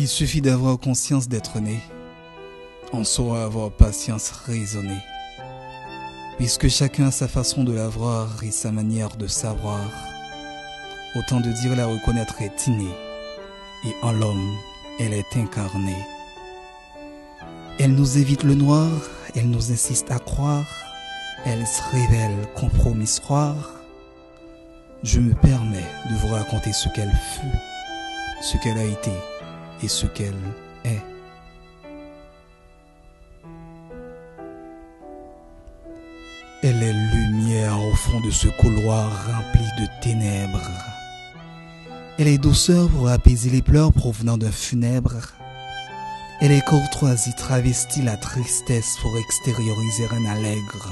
Il suffit d'avoir conscience d'être né. On saura avoir patience raisonnée. Puisque chacun a sa façon de la voir et sa manière de savoir, autant de dire la reconnaître est innée, et en l'homme, elle est incarnée. Elle nous évite le noir, elle nous insiste à croire, elle se révèle compromissoire. Je me permets de vous raconter ce qu'elle fut, ce qu'elle a été et ce qu'elle est. Elle est lumière au fond de ce couloir rempli de ténèbres. Elle est douceur pour apaiser les pleurs provenant d'un funèbre. Elle est courtoisie travestie la tristesse pour extérioriser un allègre.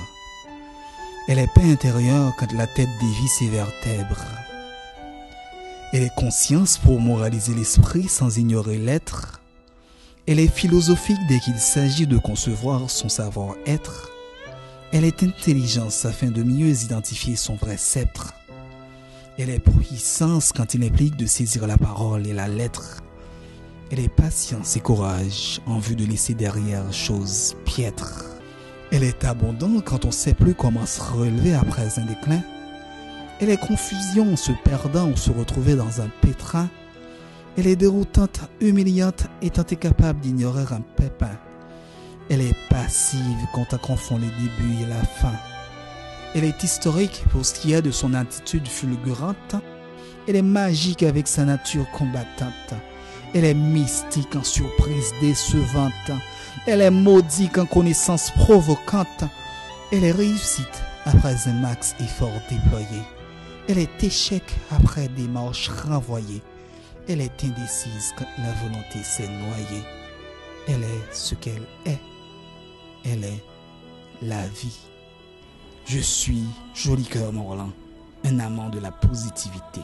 Elle est paix intérieure quand la tête dévie ses vertèbres. Elle est conscience pour moraliser l'esprit sans ignorer l'être. Elle est philosophique dès qu'il s'agit de concevoir son savoir-être. Elle est intelligence afin de mieux identifier son vrai sceptre. Elle est puissance quand il implique de saisir la parole et la lettre. Elle est patience et courage en vue de laisser derrière choses piètres. Elle est abondante quand on ne sait plus comment se relever après un déclin. Elle est confusion en se perdant ou se retrouver dans un pétrin. Elle est déroutante, humiliante, étant incapable d'ignorer un pépin. Elle est passive quand on confond les débuts et la fin. Elle est historique pour ce qui est de son attitude fulgurante. Elle est magique avec sa nature combattante. Elle est mystique en surprise décevante. Elle est maudique en connaissance provocante. Elle est réussite après un max effort déployé. Elle est échec après démarche renvoyée. Elle est indécise quand la volonté s'est noyée. Elle est ce qu'elle est. Elle est la vie. Je suis Joli Cœur Morland, un amant de la positivité.